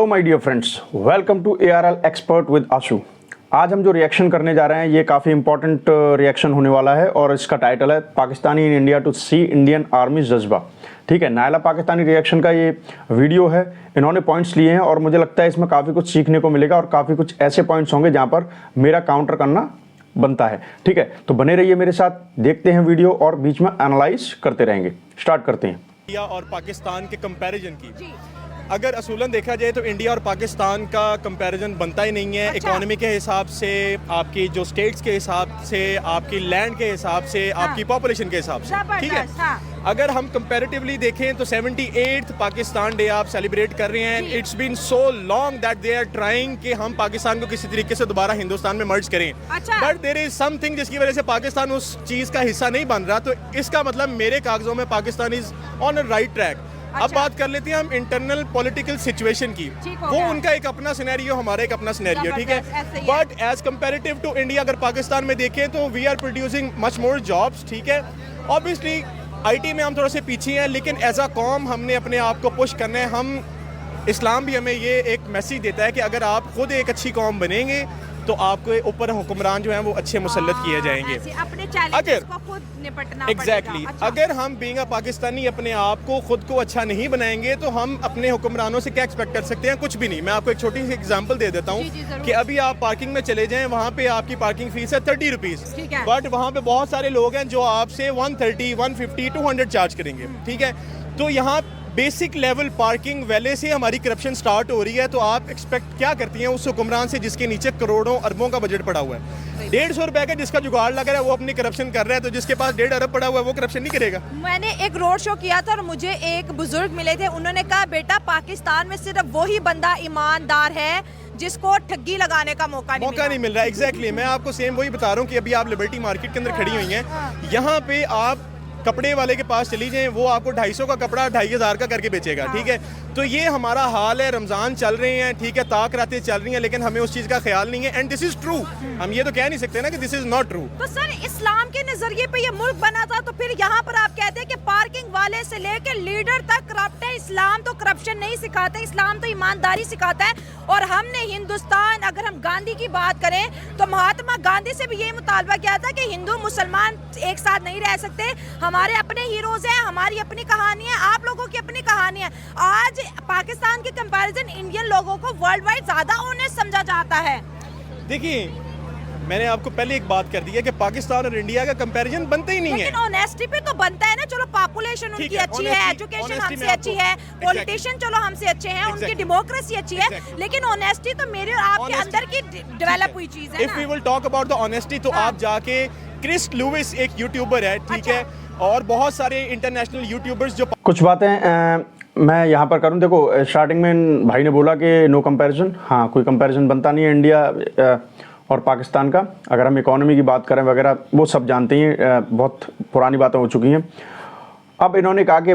Hello my dear friends, welcome to ARL expert with Ashu. आज हम जो रिएक्शन करने जा रहे हैं ये काफ़ी इंपॉर्टेंट रिएक्शन होने वाला है और इसका टाइटल है Pakistani in India to see Indian army जज्बा। ठीक है, नायला पाकिस्तानी रिएक्शन का ये वीडियो है। इन्होंने पॉइंट्स लिए हैं और मुझे लगता है इसमें काफ़ी कुछ सीखने को मिलेगा और काफ़ी कुछ ऐसे पॉइंट्स होंगे जहाँ पर मेरा काउंटर करना बनता है। ठीक है, तो बने रहिए मेरे साथ, देखते हैं वीडियो और बीच में एनालाइज करते रहेंगे। स्टार्ट करते हैं। इंडिया और पाकिस्तान के कंपैरिजन की अगर असूलन देखा जाए तो इंडिया और पाकिस्तान का कंपैरिजन बनता ही नहीं है। इकोनॉमी के हिसाब से, आपकी जो स्टेट्स के हिसाब से, आपकी लैंड के हिसाब से, आपकी पॉपुलेशन के हिसाब से। ठीक है, अगर हम कंपैरेटिवली देखें तो 78th पाकिस्तान डे आप सेलिब्रेट कर रहे हैं। It's been so long that they are trying कि हम पाकिस्तान को किसी तरीके से दोबारा हिंदुस्तान में मर्ज करें, बट देयर इज समथिंग जिसकी वजह से पाकिस्तान उस चीज़ का हिस्सा नहीं बन रहा। तो इसका मतलब मेरे कागजों में Pakistan is on a right track. अब बात कर लेते हैं हम इंटरनल पॉलिटिकल सिचुएशन की। वो उनका एक अपना सिनेरियो, हमारा एक अपना सिनेरियो। ठीक है, but as comparative to India अगर पाकिस्तान में देखें तो we are producing much more jobs. ठीक है, ऑब्वियसली आईटी में हम थोड़ा से पीछे हैं, लेकिन एज अ कॉम हमने अपने आप को पुश करना है। हम इस्लाम भी हमें ये एक मैसेज देता है कि अगर आप खुद एक अच्छी कौम बनेंगे तो आपके ऊपर हुक्मरान जो हैं वो अच्छे मुसल्लत किए जाएंगे। अपने चैलेंजेस को खुद निपटना एग्जैक्टली अच्छा। अगर हम बीइंग अ पाकिस्तानी अपने आप को खुद को अच्छा नहीं बनाएंगे तो हम अपने हुक्मरानों से क्या एक्सपेक्ट कर सकते हैं? कुछ भी नहीं। मैं आपको एक छोटी सी एग्जांपल दे देता हूँ कि अभी आप पार्किंग में चले जाएं, वहाँ पे आपकी पार्किंग फीस है 30 रुपीज़, बट वहाँ पे बहुत सारे लोग हैं जो आपसे 130, 150, 200 चार्ज करेंगे। ठीक है, तो यहाँ बेसिक लेवल पार्किंग वैले से हमारी करप्शन स्टार्ट हो रही है। तो आप एक्सपेक्ट क्या करती हैं उस हुक्मरान से जिसके नीचे करोड़ों अरबों का बजट पड़ा हुआ है? 150 रुपए का जिसका जुगाड़ लग रहा है वो अपनी करप्शन कर रहा है, तो जिसके पास 1.5 अरब पड़ा हुआ है वो करप्शन नहीं करेगा। मैंने एक रोड शो किया था और मुझे एक बुजुर्ग मिले थे, उन्होंने कहा बेटा पाकिस्तान में सिर्फ वही बंदा ईमानदार है जिसको ठगी लगाने का मौका नहीं मिल रहा। एग्जैक्टली मैं आपको सेम वही बता रहा हूँ कि अभी आप लिबर्टी मार्केट के अंदर खड़ी हुई हैं, यहाँ पे आप कपड़े वाले के पास चली जाएं, वो आपको 250 का कपड़ा 2500 का करके बेचेगा। ठीक है, तो ये हमारा हाल है। रमज़ान चल रहे हैं, ठीक है, ताक रातें चल रही हैं, लेकिन हमें उस चीज़ का ख्याल नहीं है। एंड दिस इज ट्रू, हम ये तो कह नहीं सकते ना कि दिस इज नॉट ट्रू। तो सर इस्लाम के नजरिए पे ये मुल्क बना था, तो फिर यहाँ पर आप कहते हैं कि पार्किंग वाले से लेकर लीडर तक करप्ट है। इस्लाम तो करप्शन नहीं सिखाता, इस्लाम तो ईमानदारी सिखाता है। और हमने हिंदुस्तान, अगर हम गांधी की बात करें तो महात्मा गांधी से भी यही मुतालबा किया था कि हिंदू मुसलमान एक साथ नहीं रह सकते। हमारे अपने हीरोज हैं, हमारी अपनी कहानी है, आप लोगों की अपनी कहानी है। आज पाकिस्तान के कंपैरिजन इंडियन लोगों को वर्ल्ड वाइड ज्यादा ऑनेस्ट समझा जाता है। देखिए, मैंने आपको पहले एक बात कर दी है कि पाकिस्तान और इंडिया का कंपैरिजन बनता ही नहीं है। लेकिन ऑनेस्टी पे तो बनता है ना। चलो पॉपुलेशन उनकी अच्छी है, एजुकेशन हमसे अच्छी है, पॉलिटिशियन चलो हमसे अच्छे हैं, उनकी डेमोक्रेसी अच्छी है, लेकिन ऑनेस्टी तो मेरे और आपके अंदर की डेवलप हुई चीज है। If we will talk about the honesty तो आप जाके क्रिस लुइस एक यूट्यूबर है, ठीक है, और बहुत सारे इंटरनेशनल यूट्यूबर्स जो कुछ बातें मैं यहाँ पर करूँ। देखो, स्टार्टिंग में भाई ने बोला कि नो कंपैरिजन। हाँ, कोई कंपैरिजन बनता नहीं है इंडिया और पाकिस्तान का। अगर हम इकोनॉमी की बात करें वगैरह वो सब जानते हैं, बहुत पुरानी बातें हो चुकी हैं। अब इन्होंने कहा कि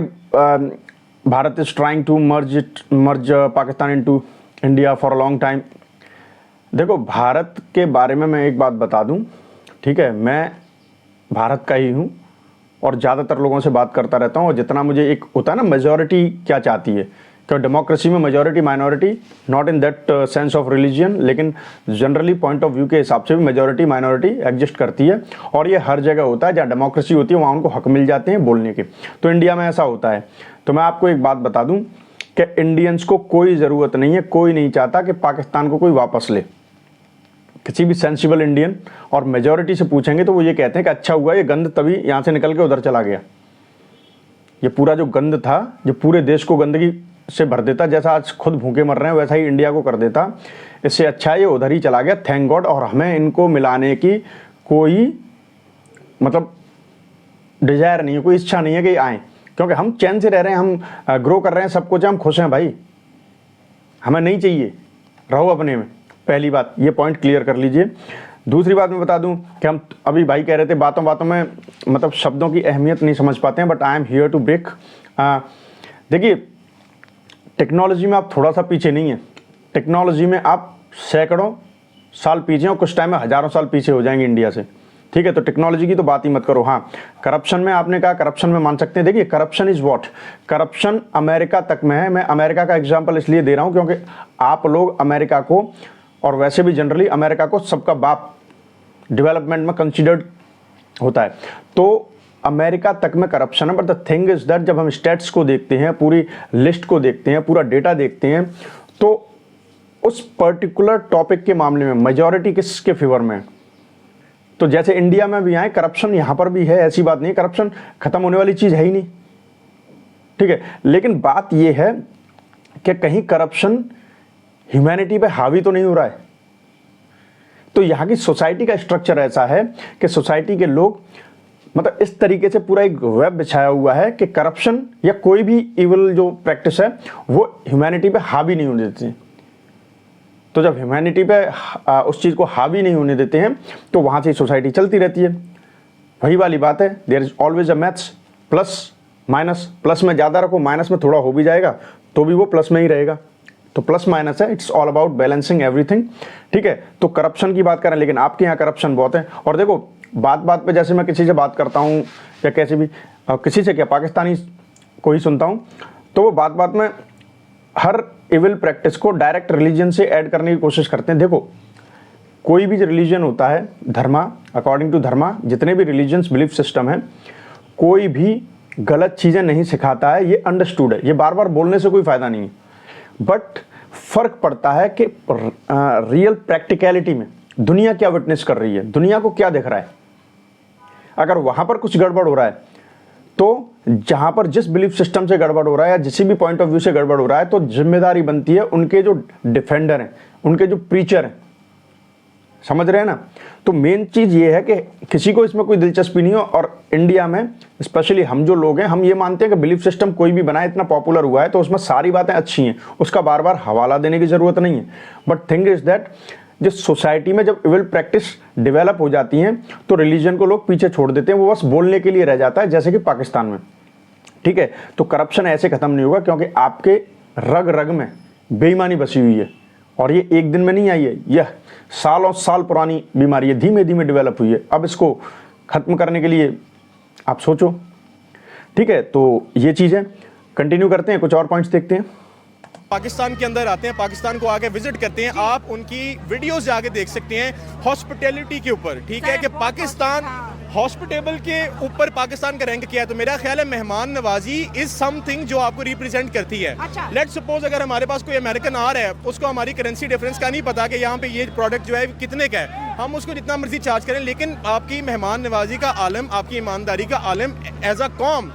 Bharat is trying to merge Pakistan into India for a long time. देखो, भारत के बारे में मैं एक बात बता दूं, ठीक है, मैं भारत का ही हूं और ज़्यादातर लोगों से बात करता रहता हूं। और जितना मुझे एक होता है ना, मेजॉरिटी क्या चाहती है, तो डेमोक्रेसी में majority minority, not in that sense of religion, लेकिन जनरली पॉइंट ऑफ व्यू के हिसाब से भी मेजॉरिटी माइनॉरिटी एग्जिस्ट करती है। और ये हर जगह होता है, जहाँ डेमोक्रेसी होती है वहाँ उनको हक मिल जाते हैं बोलने के। तो इंडिया में ऐसा होता है। तो मैं आपको एक बात बता दूँ कि इंडियंस को कोई ज़रूरत नहीं है, कोई नहीं चाहता कि पाकिस्तान को कोई वापस ले। किसी भी सेंसिबल इंडियन और मेजॉरिटी से पूछेंगे तो वो ये कहते हैं कि अच्छा हुआ ये गंद तभी यहाँ से निकल के उधर चला गया। ये पूरा जो गंद था, जो पूरे देश को गंदगी से भर देता, जैसा आज खुद भूखे मर रहे हैं वैसा ही इंडिया को कर देता। इससे अच्छा ये उधर ही चला गया, थैंक गॉड। और हमें इनको मिलाने की कोई मतलब डिजायर नहीं है, कोई इच्छा नहीं है कि आएँ, क्योंकि हम चैन से रह रहे हैं, हम ग्रो कर रहे हैं, सब कुछ हम खुश हैं भाई। हमें नहीं चाहिए, रहो अपने में। पहली बात, ये पॉइंट क्लियर कर लीजिए। दूसरी बात मैं बता दूं कि हम अभी भाई कह रहे थे बातों बातों में मतलब शब्दों की अहमियत नहीं समझ पाते हैं, but I am here to break. देखिए, टेक्नोलॉजी में आप थोड़ा सा पीछे नहीं है। टेक्नोलॉजी में आप सैकड़ों साल पीछे हो, कुछ टाइम में हज़ारों साल पीछे हो जाएंगे इंडिया से। ठीक है, तो टेक्नोलॉजी की तो बात ही मत करो। हाँ, करप्शन में आपने कहा, करप्शन में मान सकते हैं। देखिए, corruption is what, corruption America तक में है। मैं अमेरिका का एग्जांपल इसलिए दे रहा हूं क्योंकि आप लोग अमेरिका को, और वैसे भी जनरली अमेरिका को सबका बाप डेवलपमेंट में कंसिडर्ड होता है, तो अमेरिका तक में करप्शन है। But the thing is that जब हम स्टेट्स को देखते हैं, पूरी लिस्ट को देखते हैं, पूरा डेटा देखते हैं, तो उस पर्टिकुलर टॉपिक के मामले में मेजॉरिटी किसके फेवर में है। तो जैसे इंडिया में भी आए, करप्शन यहां पर भी है, ऐसी बात नहीं, करप्शन खत्म होने वाली चीज है ही नहीं, ठीक है। लेकिन बात यह है कि कहीं करप्शन ह्यूमैनिटी पे हावी तो नहीं हो रहा है। तो यहां की सोसाइटी का स्ट्रक्चर ऐसा है कि सोसाइटी के लोग मतलब इस तरीके से पूरा एक वेब बिछाया हुआ है कि करप्शन या कोई भी इविल जो प्रैक्टिस है वो ह्यूमैनिटी पे हावी नहीं होने देते। तो जब ह्यूमैनिटी पे उस चीज़ को हावी नहीं होने देते हैं तो वहाँ से सोसाइटी चलती रहती है। वही वाली बात है, there is always a maths, plus minus. Plus में ज़्यादा रखो, माइनस में थोड़ा हो भी जाएगा तो भी वो प्लस में ही रहेगा। तो प्लस माइनस है, it's all about balancing everything, ठीक है। तो करप्शन की बात करें, लेकिन आपके यहाँ करप्शन बहुत है। और देखो, बात बात पे जैसे मैं किसी से बात करता हूँ या कैसे भी किसी से क्या, पाकिस्तानी को ही सुनता हूँ, तो वो बात बात में हर इविल प्रैक्टिस को डायरेक्ट रिलीजन से ऐड करने की कोशिश करते हैं। देखो, कोई भी रिलीजन होता है, धर्मा, अकॉर्डिंग टू धर्मा जितने भी रिलीजन्स बिलीफ सिस्टम है, कोई भी गलत चीज़ें नहीं सिखाता है, ये अंडरस्टूड है, ये बार बार बोलने से कोई फ़ायदा नहीं है। बट फर्क पड़ता है कि रियल प्रैक्टिकलिटी में दुनिया क्या विटनेस कर रही है, दुनिया को क्या दिख रहा है। अगर वहाँ पर कुछ गड़बड़ हो रहा है तो जहाँ पर जिस बिलीफ सिस्टम से गड़बड़ हो रहा है या जिस भी पॉइंट ऑफ व्यू से गड़बड़ हो रहा है, तो जिम्मेदारी बनती है उनके जो डिफेंडर हैं, उनके जो प्रीचर हैं, समझ रहे हैं ना। तो मेन चीज़ ये है कि किसी को इसमें कोई दिलचस्पी नहीं हो। और इंडिया में स्पेशली हम जो लोग हैं, हम ये मानते हैं कि बिलीफ सिस्टम कोई भी बनाए, इतना पॉपुलर हुआ है तो उसमें सारी बातें अच्छी हैं, उसका बार बार हवाला देने की ज़रूरत नहीं है। बट थिंग इज़ दैट जिस सोसाइटी में जब इविल प्रैक्टिस डेवलप हो जाती हैं तो रिलीजन को लोग पीछे छोड़ देते हैं, वो बस बोलने के लिए रह जाता है, जैसे कि पाकिस्तान में, ठीक है। तो करप्शन ऐसे ख़त्म नहीं होगा क्योंकि आपके रग रग में बेईमानी बसी हुई है और ये एक दिन में नहीं आई है, यह सालों साल पुरानी बीमारी है, धीमे धीमे डेवलप हुई है। अब इसको ख़त्म करने के लिए आप सोचो, ठीक है। तो ये चीज़ है, कंटिन्यू करते हैं, कुछ और पॉइंट्स देखते हैं। पाकिस्तान के अंदर आते हैं, पाकिस्तान को आके विजिट करते हैं, आप उनकी वीडियोस जाके देख सकते हैं हॉस्पिटैलिटी के ऊपर, ठीक है, कि पाकिस्तान हॉस्पिटेबल के ऊपर पाकिस्तान का रैंक किया है। तो मेरा ख्याल है मेहमान नवाजी इज समथिंग जो आपको रिप्रेजेंट करती है। अच्छा। लेट्स सपोज अगर हमारे पास कोई अमेरिकन आ रहा है, उसको हमारी करेंसी डिफरेंस का नहीं पता कि यहाँ पे ये प्रोडक्ट जो है कितने का है, हम उसको जितना मर्जी चार्ज करें, लेकिन आपकी मेहमान नवाजी का आलम, आपकी ईमानदारी का आलम एज अ कॉम,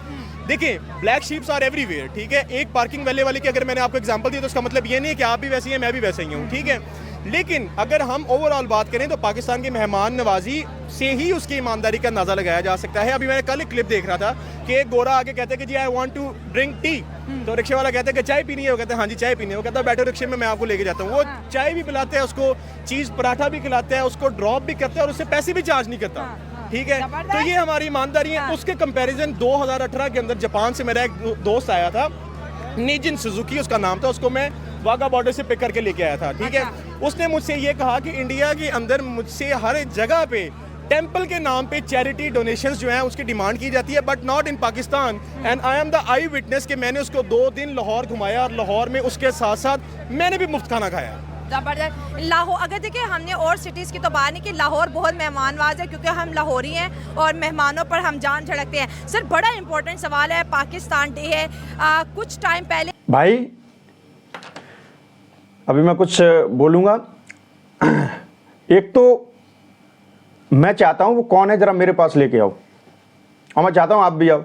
देखिए ब्लैक शीप्स आर एवरीवेयर, ठीक है। एक पार्किंग वैले वाले की अगर मैंने आपको एग्जांपल दी तो उसका मतलब ये नहीं है कि आप भी वैसे ही हैं, मैं भी वैसे ही हूँ, ठीक है। लेकिन अगर हम ओवरऑल बात करें तो पाकिस्तान की मेहमान नवाजी से ही उसकी ईमानदारी का अंदाजा लगाया जा सकता है। अभी मैंने कल एक क्लिप देख रहा था कि एक गोरा आके कहते हैं कि जी I want to drink tea, तो रिक्शे वाला कहता है कि चाय पीनी है, वो कहता है हाँ जी चाय पीनी है, वो कहता है बैठो रिक्शे में मैं आपको लेके जाता हूँ। वो चाय भी पिलाते हैं उसको, चीज़ पराठा भी खिलाता है उसको, ड्रॉप भी करता है और उससे पैसे भी चार्ज नहीं करता, ठीक है। तो ये हमारी ईमानदारी है। उसके कंपैरिजन 2018 के अंदर जापान से मेरा एक दोस्त आया था, निजिन सुजुकी उसका नाम था, उसको मैं वाघा बॉर्डर से पिक करके लेके आया था, ठीक है। उसने मुझसे ये कहा कि इंडिया के अंदर मुझसे हर जगह पे टेंपल के नाम पे चैरिटी डोनेशंस जो हैं उसकी डिमांड की जाती है, but not in Pakistan. And I am the I witness कि मैंने उसको 2 दिन लाहौर घुमाया और लाहौर में उसके साथ साथ मैंने भी मुफ्त खाना खाया। जबरदस्त। लाहौर, अगर देखिए हमने और सिटीज़ की तो बात नहीं की, लाहौर बहुत मेहमानवाज है क्योंकि हम लाहौरी हैं और मेहमानों पर हम जान झड़कते हैं। सर बड़ा इंपॉर्टेंट सवाल है, पाकिस्तान डे है, कुछ टाइम पहले भाई अभी मैं कुछ बोलूँगा। एक तो मैं चाहता हूँ वो कौन है ज़रा मेरे पास लेके आओ, और मैं चाहता हूँ आप भी आओ।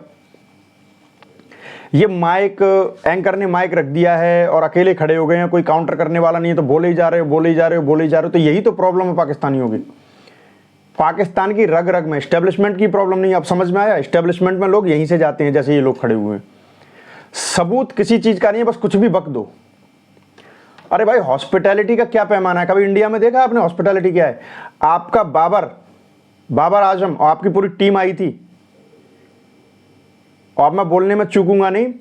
ये माइक एंकर ने माइक रख दिया है और अकेले खड़े हो गए हैं, कोई काउंटर करने वाला नहीं है, तो बोले ही जा रहे हो, बोले ही जा रहे हो, बोले ही जा रहे हो। तो यही तो प्रॉब्लम है पाकिस्तानियों की। पाकिस्तान की रग रग में एस्टेब्लिशमेंट की प्रॉब्लम नहीं, अब समझ में आया। एस्टेब्लिशमेंट में लोग यहीं से जाते हैं, जैसे ये लोग खड़े हुए हैं। सबूत किसी चीज़ का नहीं है, बस कुछ भी बक दो। अरे भाई हॉस्पिटैलिटी का क्या पैमाना है, कभी इंडिया में देखा आपने हॉस्पिटैलिटी क्या है? आपका बाबर आजम और आपकी पूरी टीम आई थी, और मैं बोलने में चूकूंगा नहीं,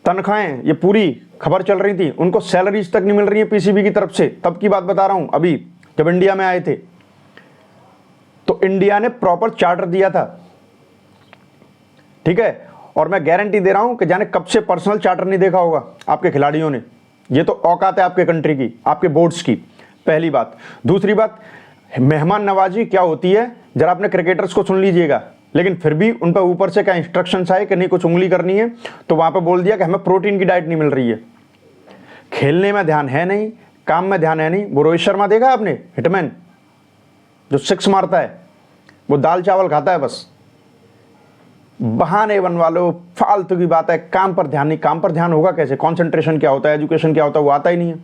तनख्वाहें ये पूरी खबर चल रही थी, उनको सैलरीज तक नहीं मिल रही है पीसीबी की तरफ से। तब की बात बता रहा हूं, अभी जब इंडिया में आए थे। तो इंडिया ने प्रॉपर चार्टर दिया था, ठीक है। और मैं गारंटी दे रहा हूं कि जाने कब से पर्सनल चार्टर नहीं देखा होगा आपके खिलाड़ियों ने। ये तो औकात है आपके कंट्री की, आपके बोर्ड्स की, पहली बात। दूसरी बात, मेहमान नवाजी क्या होती है जरा अपने क्रिकेटर्स को सुन लीजिएगा। लेकिन फिर भी उन पर ऊपर से क्या इंस्ट्रक्शंस आए कि नहीं कुछ उंगली करनी है, तो वहां पर बोल दिया कि हमें प्रोटीन की डाइट नहीं मिल रही है। खेलने में ध्यान है नहीं, काम में ध्यान है नहीं। वो रोहित शर्मा देखा आपने, हिटमैन जो 6 मारता है, वो दाल चावल खाता है, बस बहाने बनवा लो, फालतू की बात है। काम पर ध्यान नहीं। काम पर ध्यान होगा कैसे? कंसंट्रेशन क्या होता है, एजुकेशन क्या होता है, वो आता ही नहीं है।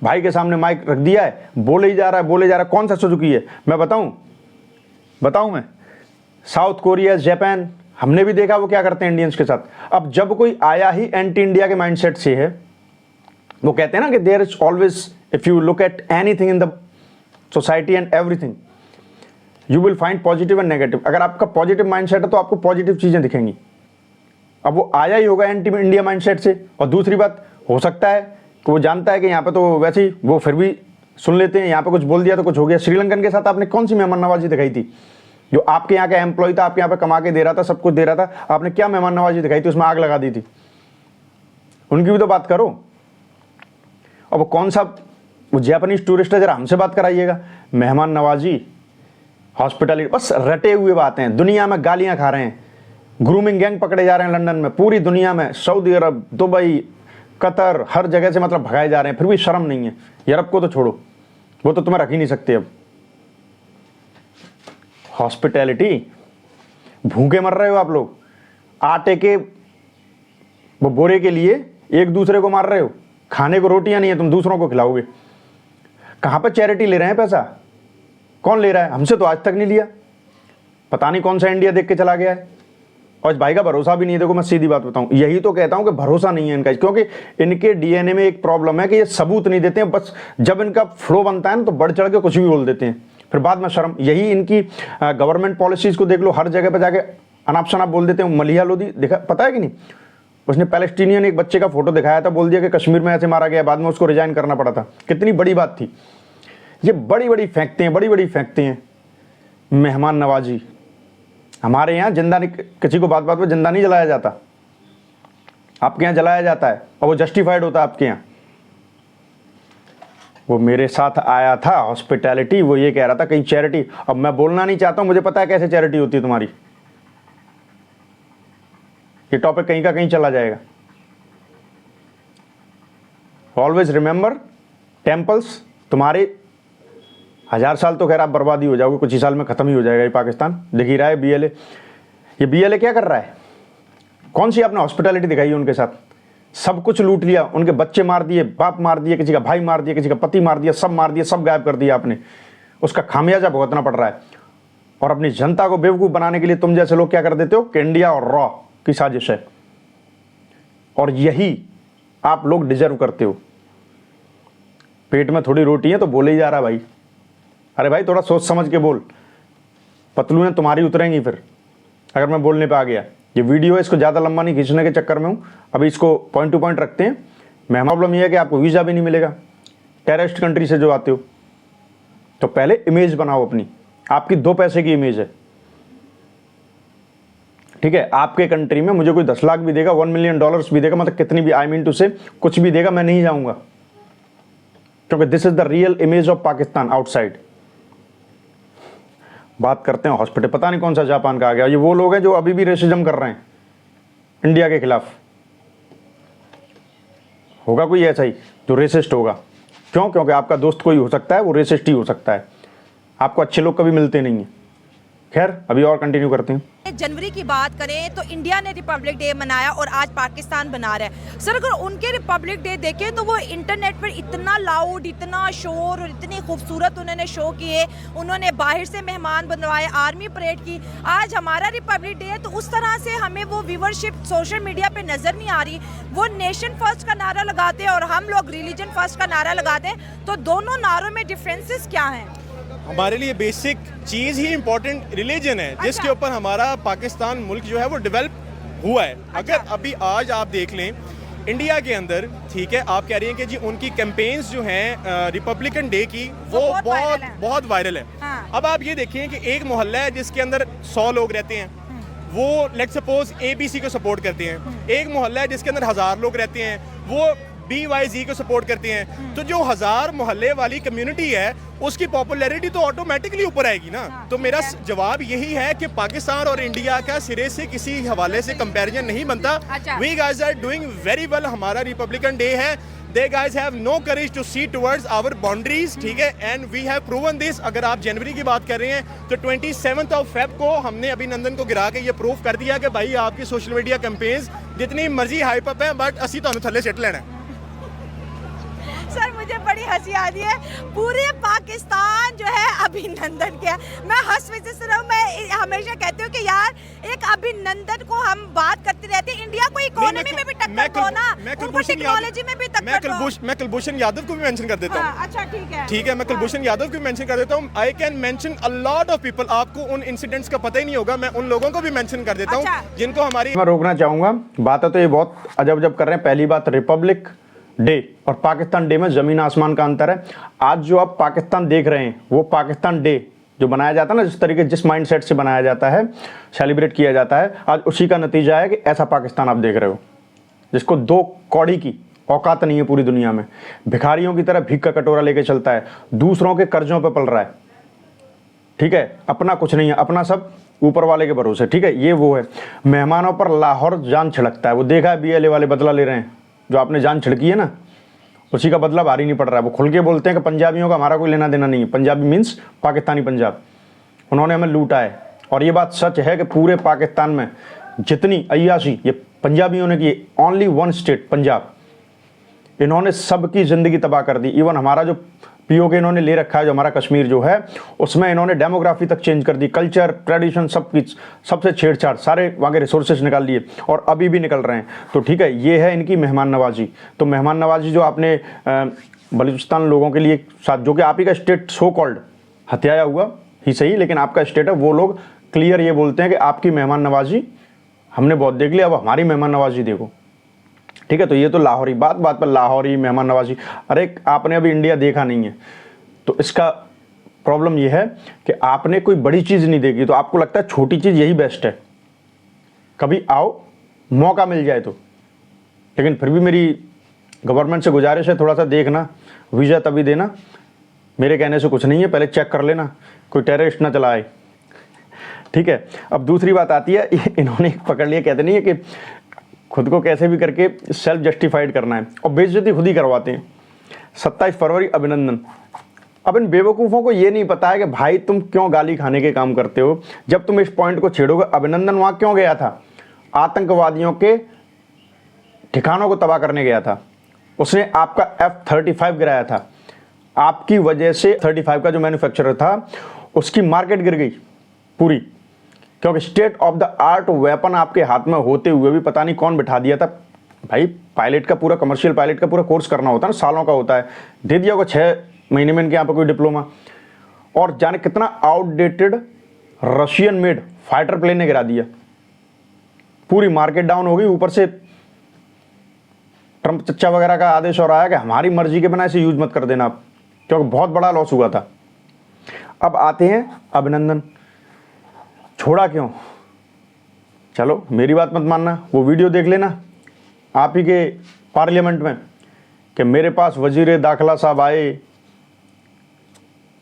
भाई के सामने माइक रख दिया है, बोले ही जा रहा है, बोले जा रहा है। कौन सा सुजुकी है मैं बताऊं मैं? साउथ कोरिया, जापान, हमने भी देखा वो क्या करते हैं इंडियंस के साथ। अब जब कोई आया ही एंटी इंडिया के माइंडसेट से है, वो कहते हैं ना कि there is always, if you look at anything in the society and everything, you will find positive and negative. अगर आपका पॉजिटिव माइंडसेट है तो आपको पॉजिटिव चीजें दिखेंगी। अब वो आया ही होगा एंटी इंडिया माइंडसेट से। और दूसरी बात, हो सकता है कि वो जानता है कि यहाँ पे तो वैसे ही वो फिर भी सुन लेते हैं, यहाँ पे कुछ बोल दिया तो कुछ हो गया। श्रीलंकन के साथ आपने कौन सी मेहमान नवाजी दिखाई थी? जो आपके यहाँ का एम्प्लॉय था, आपके यहाँ पे कमा के दे रहा था, सब कुछ दे रहा था, आपने क्या मेहमान नवाजी दिखाई थी? उसमें आग लगा दी थी। उनकी भी तो बात करो। अब वो कौन सा वो जापानीज टूरिस्ट है, जरा हमसे बात कराइएगा। मेहमान नवाजी, हॉस्पिटलिटी, बस रटे हुए बातें हैं। दुनिया में गालियां खा रहे हैं, ग्रूमिंग गैंग पकड़े जा रहे हैं लंदन में, पूरी दुनिया में, सऊदी अरब, दुबई, कतर, हर जगह से मतलब भगाए जा रहे हैं, फिर भी शर्म नहीं है। यूरोप को तो छोड़ो, वो तो तुम्हें रख ही नहीं सकते। अब हॉस्पिटैलिटी, भूखे मर रहे हो आप लोग, आटे के वो बोरे के लिए एक दूसरे को मार रहे हो। खाने को रोटियां नहीं है, तुम दूसरों को खिलाओगे। कहां पर चैरिटी ले रहे हैं पैसा? कौन ले रहा है? हमसे तो आज तक नहीं लिया। पता नहीं कौन सा इंडिया देख के चला गया है। और इस भाई का भरोसा भी नहीं है। देखो मैं सीधी बात बताऊं, यही तो कहता हूं कि भरोसा नहीं है इनका, क्योंकि इनके डीएनए में एक प्रॉब्लम है कि ये सबूत नहीं देते हैं। बस जब इनका फ्लो बनता है ना, तो बढ़ चढ़ के कुछ भी बोल देते हैं, फिर बाद में शर्म। यही इनकी गवर्नमेंट पॉलिसीज को देख लो, हर जगह पर जाके अनाप शनाप बोल देते हैं। मलिया लोधी देखा, पता है कि नहीं? उसने पैलेस्टीनियन एक बच्चे का फोटो दिखाया था, बोल दिया कि कश्मीर में ऐसे मारा गया, बाद में उसको रिजाइन करना पड़ा था। कितनी बड़ी बात थी। ये बड़ी बड़ी फेंकते हैं, बड़ी बड़ी फेंकते हैं। मेहमान नवाजी हमारे यहाँ जिंदा नहीं, किसी को बात बात पे जिंदा नहीं जलाया जाता। आपके यहाँ जलाया जाता है, और वो जस्टिफाइड होता है आपके यहाँ। वो मेरे साथ आया था हॉस्पिटैलिटी, वो ये कह रहा था कहीं चैरिटी। अब मैं बोलना नहीं चाहता हूं, मुझे पता है कैसे चैरिटी होती है तुम्हारी। ये टॉपिक कहीं का कहीं चला जाएगा। ऑलवेज रिमेंबर, टेम्पल्स तुम्हारे 1000 साल तो खैर आप बर्बादी हो जाओगे, कुछ ही साल में खत्म ही हो जाएगा ये पाकिस्तान। दिख ही रहा है बीएलए। ये बीएलए क्या कर रहा है? कौन सी आपने हॉस्पिटैलिटी दिखाई है उनके साथ? सब कुछ लूट लिया, उनके बच्चे मार दिए, बाप मार दिए, किसी का भाई मार दिया, किसी का पति मार दिया, सब मार दिया, सब गायब कर दिया आपने। उसका खामियाजा भुगतना पड़ रहा है। और अपनी जनता को बेवकूफ़ बनाने के लिए तुम जैसे लोग क्या कर देते हो कि इंडिया और रॉ की साजिश है, और यही आप लोग डिजर्व करते हो। पेट में थोड़ी रोटी है तो बोले ही जा रहा भाई। अरे भाई थोड़ा सोच समझ के बोल, पतलूएं तुम्हारी उतरेंगी फिर अगर मैं बोलने पे आ गया। ये वीडियो है, इसको ज़्यादा लंबा नहीं खींचने के चक्कर में हूँ, अभी इसको पॉइंट टू पॉइंट रखते हैं। मेहमान प्रॉब्लम ये है कि आपको वीज़ा भी नहीं मिलेगा टेररिस्ट कंट्री से जो आते हो। तो पहले इमेज बनाओ अपनी, आपकी 2 पैसे की इमेज है, ठीक है। आपके कंट्री में मुझे कोई 10 लाख भी देगा, $1 मिलियन भी देगा, मतलब कितनी भी, आई मीन टू से कुछ भी देगा, मैं नहीं जाऊंगा, क्योंकि this is the real image of Pakistan outside. बात करते हैं हॉस्पिटल, पता नहीं कौन सा जापान का आ गया। ये वो लोग हैं जो अभी भी रेसिज्म कर रहे हैं इंडिया के खिलाफ। होगा कोई ऐसा ही जो रेसिस्ट होगा। क्यों? क्योंकि आपका दोस्त कोई हो सकता है, वो रेसिस्ट ही हो सकता है। आपको अच्छे लोग कभी मिलते नहीं हैं। खैर अभी और कंटिन्यू करते हैं। जनवरी की बात करें तो इंडिया ने रिपब्लिक डे मनाया और आज पाकिस्तान बना रहा है। सर अगर उनके रिपब्लिक डे देखें तो वो इंटरनेट पर इतना लाउड, इतना शोर और इतनी खूबसूरत उन्होंने शो किए, उन्होंने बाहर से मेहमान बनवाए, आर्मी परेड की। आज हमारा रिपब्लिक डे है तो उस तरह से हमें वो व्यूवरशिप सोशल मीडिया पे नजर नहीं आ रही। वो नेशन फर्स्ट का नारा लगाते हैं और हम लोग रिलीजन फर्स्ट का नारा लगाते हैं। तो दोनों नारों में डिफरेंसेस क्या हैं? हमारे लिए बेसिक चीज़ ही इम्पोर्टेंट रिलीजन है, जिसके ऊपर हमारा पाकिस्तान मुल्क जो है वो डेवलप हुआ है। अगर अभी आज आप देख लें इंडिया के अंदर, ठीक है, आप कह रही हैं कि जी उनकी कैंपेन्स जो हैं रिपब्लिकन डे की वो बहुत वायरल है। अब आप ये देखिए कि एक मोहल्ला है जिसके अंदर 100 लोग रहते हैं, वो लेट सपोज ABC को सपोर्ट करते हैं। एक मोहल्ला है जिसके अंदर 1000 लोग रहते हैं, वो BYZ को सपोर्ट करते हैं। तो जो 1000 मोहल्ले वाली कम्युनिटी है उसकी पॉपुलैरिटी तो ऑटोमेटिकली ऊपर आएगी ना। तो मेरा जवाब यही है कि पाकिस्तान और इंडिया का सिरे से किसी हवाले से कंपैरिजन नहीं बनता। We guys are doing very well. हमारा रिपब्लिकन डे है, they guys have no courage to see towards our boundaries, ठीक है, and we have proven this. अगर आप जनवरी की बात कर रहे हैं तो 27 ऑफ फेब को हमने अभिनंदन को गिरा के ये प्रूव कर दिया कि भाई आपकी सोशल मीडिया कैंपेन्स जितनी मर्जी हाइप अप है बट असी तो थल्ले सिट लेना है। सर मुझे बड़ी हंसी आ रही है, पूरे पाकिस्तान जो है अभिनंदन के, मैं हंस वजह से रहा हूँ। मैं हमेशा कहती हूँ कि यार एक अभिनंदन को हम बात करते रहते हैं, इंडिया को इकोनॉमी में भी टक्कर दो ना, उनको टेक्नोलॉजी में भी टक्कर दो। मैं कुलभूषण यादव को भी मेंशन कर देता हूँ। अच्छा ठीक है, मैं कुलभूषण यादव को भी मेंशन कर देता हूँ। I can mention a lot of people, आपको उन इंसिडेंट्स का पता ही नहीं होगा, मैं उन लोगों को भी मेंशन कर देता हूँ जिनको हमारी। मैं रोकना चाहूंगा, बातें तो ये बहुत अजब अजब कर रहे हैं। पहली बात, रिपब्लिक डे और पाकिस्तान डे में जमीन आसमान का अंतर है। आज जो आप पाकिस्तान देख रहे हैं वो पाकिस्तान डे जो बनाया जाता है ना, जिस तरीके जिस माइंडसेट से बनाया जाता है, सेलिब्रेट किया जाता है, आज उसी का नतीजा है कि ऐसा पाकिस्तान आप देख रहे हो जिसको 2 कौड़ी की औकात नहीं है पूरी दुनिया में, भिखारियों की तरह भीख का कटोरा लेके चलता है, दूसरों के कर्जों पे पल रहा है, ठीक है, अपना कुछ नहीं है, अपना सब ऊपर वाले के भरोसे, ठीक है। ये वो है, मेहमानों पर लाहौर जान छिड़कता है। वो देखा है BLA वाले बदला ले रहे हैं, जो आपने जान छिड़की है ना, उसी का बदला भारी नहीं पड़ रहा है। वो खुल के बोलते हैं कि पंजाबियों का हमारा कोई लेना देना नहीं है। पंजाबी मीन्स पाकिस्तानी पंजाब, उन्होंने हमें लूटा है। और ये बात सच है कि पूरे पाकिस्तान में जितनी अय्याशी ये पंजाबियों ने की, ओनली 1 स्टेट पंजाब, इन्होंने सबकी ज़िंदगी तबाह कर दी। इवन हमारा जो POK इन्होंने ले रखा है, जो हमारा कश्मीर जो है, उसमें इन्होंने डेमोग्राफी तक चेंज कर दी, कल्चर, ट्रेडिशन, सबसे छेड़छाड़, सारे वहाँ के रिसोर्सेज निकाल लिए और अभी भी निकल रहे हैं। तो ठीक है, ये है इनकी मेहमान नवाजी। तो मेहमान नवाजी जो आपने बलूचिस्तान लोगों के लिए साथ, जो कि आप ही का स्टेट सो कॉल्ड हत्याया हुआ ही सही, लेकिन आपका स्टेट है, वो लोग क्लियर ये बोलते हैं कि आपकी मेहमान नवाजी हमने बहुत देख लिया, अब हमारी मेहमान नवाजी देखो, ठीक है। तो ये तो लाहौरी, बात बात पर लाहौरी, मेहमान नवाजी। अरे आपने अभी इंडिया देखा नहीं है, तो इसका प्रॉब्लम ये है कि आपने कोई बड़ी चीज़ नहीं देखी, तो आपको लगता है छोटी चीज़ यही बेस्ट है। कभी आओ, मौका मिल जाए तो। लेकिन फिर भी मेरी गवर्नमेंट से गुजारिश है, थोड़ा सा देखना, वीज़ा तभी देना, मेरे कहने से कुछ नहीं है, पहले चेक कर लेना कोई टेररिस्ट ना चलाए, ठीक है। अब दूसरी बात आती है, इन्होंने पकड़ लिया, कहते नहीं है कि खुद को कैसे भी करके सेल्फ जस्टिफाइड करना है, और बेइज्जती खुद ही करवाते हैं। 27 फरवरी अभिनंदन। अब इन बेवकूफ़ों को ये नहीं पता है कि भाई तुम क्यों गाली खाने के काम करते हो। जब तुम इस पॉइंट को छेड़ोगे, अभिनंदन वहाँ क्यों गया था? आतंकवादियों के ठिकानों को तबाह करने गया था। उसने आपका F-35 गिराया था, आपकी वजह से 35 का जो मैन्युफैक्चरर था उसकी मार्केट गिर गई पूरी, क्योंकि state of the art weapon आपके हाथ में होते हुए भी पता नहीं कौन बिठा दिया था। भाई पायलट का पूरा, कमर्शियल पायलट का पूरा कोर्स करना होता है ना, सालों का होता है, दे दिया होगा 6 महीने में इनके यहाँ पर कोई डिप्लोमा। और जाने कितना outdated Russian made fighter plane ने गिरा दिया, पूरी मार्केट डाउन हो गई। ऊपर से ट्रंप चच्चा वगैरह का आदेश और आया कि हमारी मर्जी के बिना इसे यूज मत कर देना आप, क्योंकि बहुत बड़ा लॉस हुआ था। अब आते हैं अभिनंदन, छोड़ा क्यों? चलो मेरी बात मत मानना, वो वीडियो देख लेना आप ही के पार्लियामेंट में कि मेरे पास वजीर दाखिला साहब आए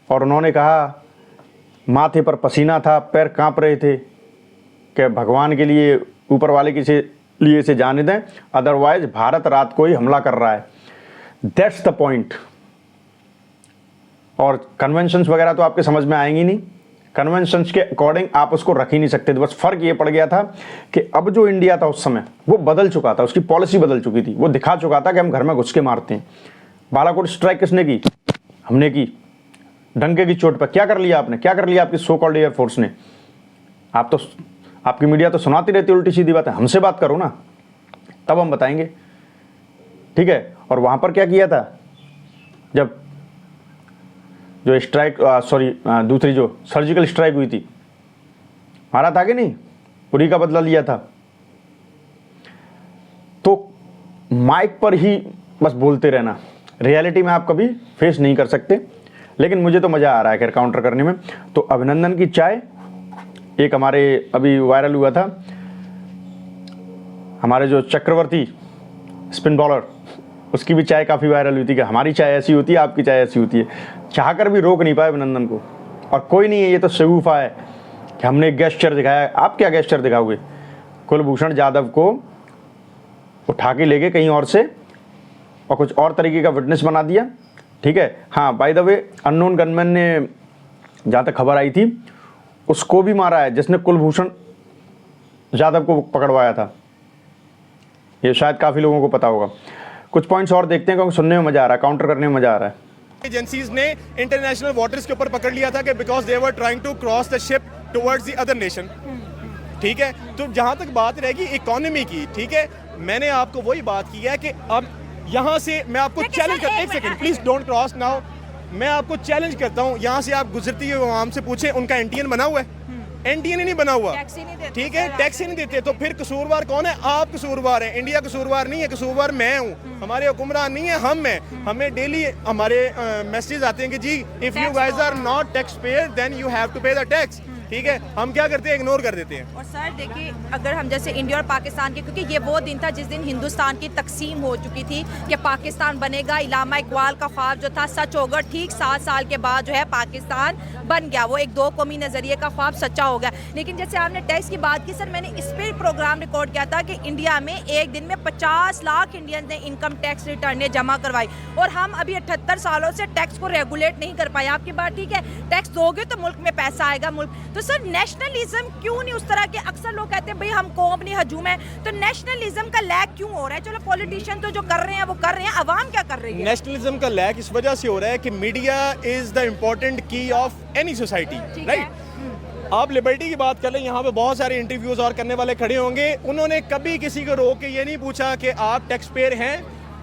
और उन्होंने कहा, माथे पर पसीना था, पैर कांप रहे थे कि भगवान के लिए, ऊपर वाले के लिए इसे जाने दें, अदरवाइज भारत रात को ही हमला कर रहा है। That's the point. और कन्वेंशंस वगैरह तो आपके समझ में आएंगी नहीं, कन्वेंशंस के अकॉर्डिंग आप उसको रख ही नहीं सकते थे। बस फर्क ये पड़ गया था कि अब जो इंडिया था उस समय वो बदल चुका था, उसकी पॉलिसी बदल चुकी थी, वो दिखा चुका था कि हम घर में घुस के मारते हैं। बालाकोट स्ट्राइक किसने की? हमने की, डंके की चोट पर। क्या कर लिया आपने, क्या कर लिया आपकी सो कॉल्ड एयरफोर्स ने? आप तो, आपकी मीडिया तो सुनाती रहती उल्टी सीधी बात है, हमसे बात करो ना, तब हम बताएंगे, ठीक है। और वहां पर क्या किया था, जब जो स्ट्राइक, दूसरी जो सर्जिकल स्ट्राइक हुई थी, मारा था कि नहीं, उरी का बदला लिया था। तो माइक पर ही बस बोलते रहना, रियलिटी में आप कभी फेस नहीं कर सकते। लेकिन मुझे तो मज़ा आ रहा है खैर काउंटर करने में। तो अभिनंदन की चाय, एक हमारे अभी वायरल हुआ था, हमारे जो चक्रवर्ती स्पिन बॉलर, उसकी भी चाय काफ़ी वायरल हुई थी कि हमारी चाय ऐसी होती है, आपकी चाय ऐसी होती है। चाहकर भी रोक नहीं पाए अभिनंदन को। और कोई नहीं है, ये तो शगुफा है कि हमने एक गेस्चर दिखाया है। आप क्या गेस्चर दिखाओगे? कुलभूषण जाधव को उठा के ले गए कहीं और से और कुछ और तरीके का विटनेस बना दिया, ठीक है। हाँ, by the way, unknown gunman ने, जहाँ तक खबर आई थी, उसको भी मारा है जिसने कुलभूषण जाधव को पकड़वाया था। ये शायद काफ़ी लोगों को पता होगा। कुछ पॉइंट्स और देखते हैं क्योंकि सुनने में मज़ा आ रहा है, काउंटर करने में मज़ा आ रहा है। एजेंसीज ने इंटरनेशनल वाटर्स के ऊपर पकड़ लिया था कि because they were trying to cross the ship towards the other nation, ठीक है। तो जहां तक बात रहेगी इकोनॉमी की, ठीक है, मैंने आपको वही बात की है कि अब यहां से मैं आपको चैलेंज करता हूं, एक second please don't cross now, मैं आपको चैलेंज करता हूं, यहां से आप गुजरती हुई आवाम से पूछे उनका एनटीएन बना हुआ है? एनटीएन ही नहीं बना हुआ, ठीक है, टैक्स ही नहीं देते। तो फिर कसूरवार कौन है? आप कसूरवार हैं, इंडिया कसूरवार नहीं है, कसूरवार मैं हूँ, हमारे हुक्मरान नहीं है, हम हैं। हमें डेली हमारे मैसेज आते हैं कि जी if you guys are not tax payer then you have to pay the tax, ठीक है। हम क्या करते हैं? इग्नोर कर देते हैं। और सर देखिए, अगर हम जैसे इंडिया और पाकिस्तान के, क्योंकि ये वो दिन था जिस दिन हिंदुस्तान की तकसीम हो चुकी थी कि पाकिस्तान बनेगा, इलामा इकबाल का ख्वाब जो था सच होगा। ठीक 7 साल के बाद जो है पाकिस्तान बन गया, वो एक 2 कौमी नज़रिए का ख्वाब सच्चा हो गया। लेकिन जैसे आपने टैक्स की बात की सर, मैंने इस पर प्रोग्राम रिकॉर्ड किया था कि इंडिया में एक दिन में 50 लाख इंडियन ने इनकम टैक्स रिटर्न जमा करवाई, और हम अभी 78 सालों से टैक्स को रेगुलेट नहीं कर पाए। आपकी बात ठीक है, टैक्स दोगे तो मुल्क में पैसा आएगा। मुल्क तो सर नेशनलिज्म क्यों नहीं उस तरह के? अक्सर लोग कहते हैं भाई हम कौम नहीं हजूम है, तो नेशनलिज्म का लैक क्यों हो रहा है? चलो पॉलिटिशियन तो जो कर रहे हैं वो कर रहे हैं, अवाम क्या कर रही है? नेशनलिज्म का लैक इस वजह से हो रहा है कि मीडिया इज द इम्पोर्टेंट की ऑफ एनी सोसाइटी, राइट। आप लिबर्टी की बात कर लें, यहाँ पे बहुत सारे इंटरव्यूज और करने वाले खड़े होंगे, उन्होंने कभी किसी को रोक के ये नहीं पूछा कि आप टैक्स पेयर हैं।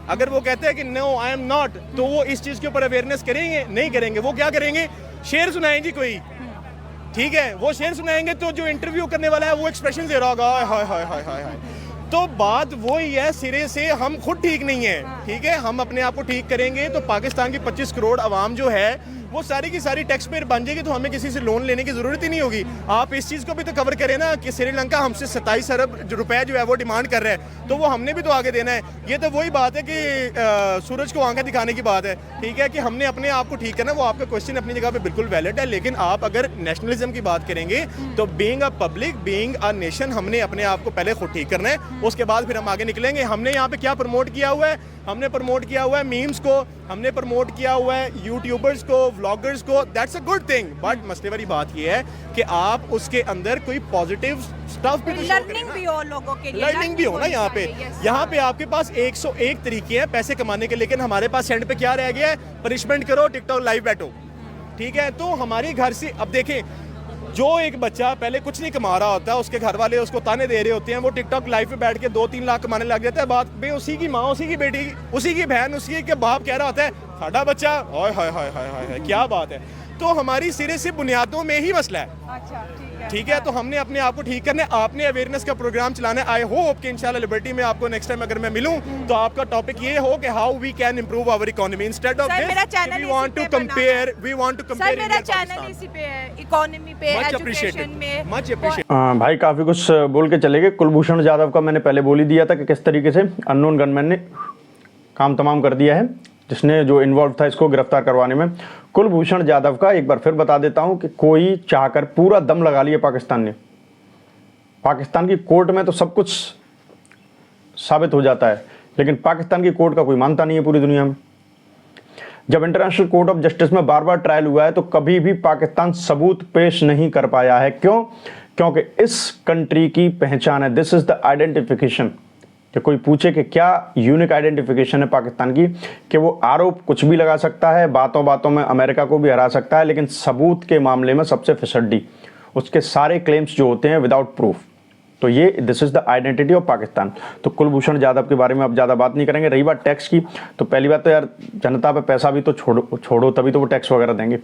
अगर वो कहते हैं कि नो आई एम नॉट, तो वो इस चीज़ के ऊपर अवेयरनेस करेंगे? नहीं करेंगे। वो क्या करेंगे? शेर सुनाएंगे कोई, ठीक है, वो शेर सुनाएंगे तो जो इंटरव्यू करने वाला है वो एक्सप्रेशन दे रहा होगा, हाय हाय हाय हाय हाय। तो बात वही है, सिरे से हम खुद ठीक नहीं है, ठीक है। हम अपने आप को ठीक करेंगे तो पाकिस्तान की 25 करोड़ आवाम जो है वो सारी की सारी टैक्स पेयर बन जाएगी, तो हमें किसी से लोन लेने की जरूरत ही नहीं होगी। आप इस चीज़ को भी तो कवर करें ना कि श्रीलंका हमसे 27 अरब रुपए जो है वो डिमांड कर रहा है, तो वो हमने भी तो आगे देना है। ये तो वही बात है कि सूरज को आंखें दिखाने की बात है, ठीक है, कि हमने अपने आप को ठीक करना। वो आपका क्वेश्चन अपनी जगह पे बिल्कुल वैलिड है, लेकिन आप अगर नेशनलिज्म की बात करेंगे तो being a public, being a nation, हमने अपने आप को पहले खुद ठीक करना है, उसके बाद फिर हम आगे निकलेंगे। हमने यहाँ पे क्या प्रमोट किया हुआ है? हमने प्रमोट किया हुआ है मीम्स को, हमने प्रमोट किया हुआ है यूट्यूबर्स को, व्लॉगर्स को, that's a good thing. But मसले वाली बात ये है कि आप उसके अंदर कोई पॉजिटिव स्टफ भी तो लर्निंग भी हो लोगों के लिए, लर्निंग भी हो ना। यहाँ पे आपके पास 101 तरीके हैं पैसे कमाने के, लेकिन हमारे पास सेंड पे क्या रह गया है? पनिशमेंट करो, टिकटॉक लाइव बैठो, ठीक है। तो हमारे घर से अब देखें, जो एक बच्चा पहले कुछ नहीं कमा रहा होता, उसके घर वाले उसको ताने दे रहे होते हैं, वो टिकटॉक लाइव पे बैठ के 2-3 लाख कमाने लग जाता है। बात में उसी की माँ, उसी की बेटी, उसी की बहन, उसी के बाप कह रहा होता है साडा बच्चा, हाय हाय हाय हाय हाय, क्या बात है। तो हमारी सिरे से बुनियादों में ही मसला है, अच्छा ठीक है। तो हमने अपने आप को ठीक करना है, आपने अवेयरनेस का प्रोग्राम चलाना है। आई होप कि इंशाल्लाह लिबर्टी में आपको नेक्स्ट टाइम अगर मैं मिलूं तो आपका टॉपिक ये हो कि how we can improve our economy instead of this we want to compare sir मेरा चैनल इसी पे है, इकोनॉमी पे, एजुकेशन में। Much appreciate. भाई काफ़ी कुछ बोल के चले गए। कुलभूषण जाधव का मैंने पहले बोल ही दिया था कि किस तरीके से अननोन गनमैन ने काम तमाम कर दिया है, जिसने जो इन्वॉल्व था इसको गिरफ्तार करवाने में। कुलभूषण जाधव का एक बार फिर बता देता हूं कि कोई चाहकर पूरा दम लगा लिया पाकिस्तान ने। पाकिस्तान की कोर्ट में तो सब कुछ साबित हो जाता है, लेकिन पाकिस्तान की कोर्ट का कोई मानता नहीं है पूरी दुनिया में। जब इंटरनेशनल कोर्ट ऑफ जस्टिस में बार बार ट्रायल हुआ है तो कभी भी पाकिस्तान सबूत पेश नहीं कर पाया है। क्यों? क्योंकि इस कंट्री की पहचान है, दिस इज द आइडेंटिफिकेशन। कि कोई पूछे कि क्या यूनिक आइडेंटिफिकेशन है पाकिस्तान की, कि वो आरोप कुछ भी लगा सकता है, बातों बातों में अमेरिका को भी हरा सकता है, लेकिन सबूत के मामले में सबसे फिसड्डी, उसके सारे क्लेम्स जो होते हैं विदाउट प्रूफ। तो ये this is the identity of Pakistan. तो कुलभूषण जाधव के बारे में अब ज़्यादा बात नहीं करेंगे। रही बात टैक्स की, तो पहली बात तो यार जनता पे पैसा भी तो छोड़ो तभी तो वो टैक्स वगैरह देंगे।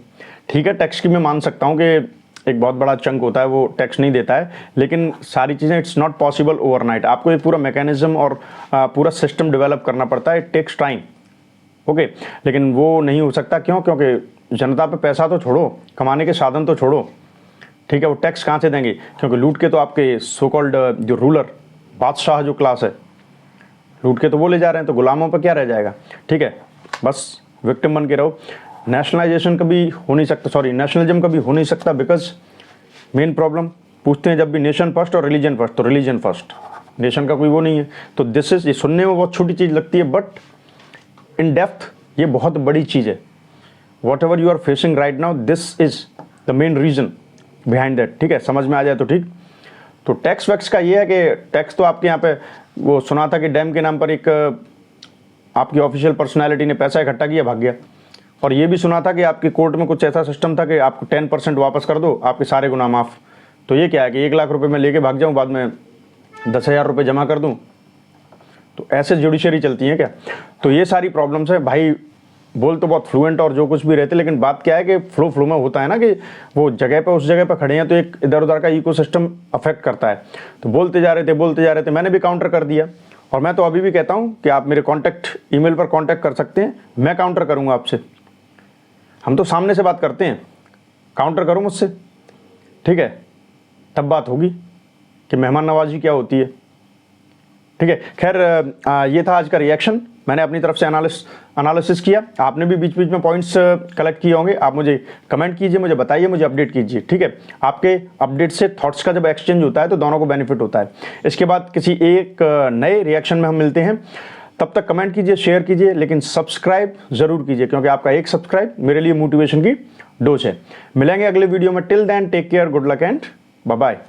ठीक है, टैक्स की मैं मान सकता हूँ कि एक बहुत बड़ा चंक होता है वो टैक्स नहीं देता है, लेकिन सारी चीज़ें इट्स नॉट पॉसिबल ओवरनाइट। आपको एक पूरा मैकेनिज्म और पूरा सिस्टम डेवलप करना पड़ता है, इट टेक्स टाइम, ओके। लेकिन वो नहीं हो सकता, क्यों? क्योंकि जनता पे पैसा तो छोड़ो, कमाने के साधन तो छोड़ो, ठीक है, वो टैक्स कहाँ से देंगे? क्योंकि लूट के तो आपके सो कॉल्ड जो रूलर, बादशाह जो क्लास है, लूट के तो वो ले जा रहे हैं, तो गुलामों पर क्या रह जाएगा? ठीक है, बस विक्टिम बन के रहो। नेशनलाइजेशन कभी हो नहीं सकता, सॉरी नेशनलिज्म कभी हो नहीं सकता, बिकॉज मेन प्रॉब्लम पूछते हैं जब भी नेशन फर्स्ट और रिलीजन फर्स्ट, तो रिलीजन फर्स्ट, नेशन का कोई वो नहीं है। तो दिस इज, ये सुनने में बहुत छोटी चीज़ लगती है, बट इन डेप्थ ये बहुत बड़ी चीज़ है। Whatever you are facing right now, this is the main reason behind that. ठीक है, समझ में आ जाए तो ठीक। तो टैक्स वैक्स का ये है कि टैक्स तो आपके यहाँ पे वो सुना था कि डैम के नाम पर एक आपकी ऑफिशियल पर्सनालिटी ने पैसा इकट्ठा किया, भाग गया। और ये भी सुना था कि आपकी कोर्ट में कुछ ऐसा सिस्टम था कि आपको 10% वापस कर दो, आपके सारे गुनाह माफ़। तो ये क्या है कि 1 लाख रुपए मैं लेके भाग जाऊँ, बाद में 10,000 रुपये जमा कर दूँ? तो ऐसे जुडिशरी चलती है क्या? तो ये सारी प्रॉब्लम्स है भाई। बोल तो बहुत फ्लुएंट और जो कुछ भी रहते, लेकिन बात क्या है कि फ्लो में होता है ना कि वो जगह पे उस जगह पे खड़े हैं, तो एक इधर उधर का इकोसिस्टम अफेक्ट करता है। तो बोलते जा रहे थे, मैंने भी काउंटर कर दिया। और मैं तो अभी भी कहता हूँ कि आप मेरे कॉन्टैक्ट ईमेल पर कॉन्टैक्ट कर सकते हैं, मैं काउंटर करूँगा आपसे। हम तो सामने से बात करते हैं, काउंटर करो मुझसे, ठीक है, तब बात होगी कि मेहमान नवाजी क्या होती है। ठीक है, खैर ये था आज का रिएक्शन। मैंने अपनी तरफ से एनालिसिस किया, आपने भी बीच बीच में पॉइंट्स कलेक्ट किए होंगे। आप मुझे कमेंट कीजिए, मुझे बताइए, मुझे अपडेट कीजिए। ठीक है, आपके अपडेट से थॉट्स का जब एक्सचेंज होता है तो दोनों को बेनिफिट होता है। इसके बाद किसी एक नए रिएक्शन में हम मिलते हैं, तब तक कमेंट कीजिए, शेयर कीजिए, लेकिन सब्सक्राइब जरूर कीजिए, क्योंकि आपका एक सब्सक्राइब मेरे लिए मोटिवेशन की डोज है। मिलेंगे अगले वीडियो में। Till then take care, good luck and bye bye.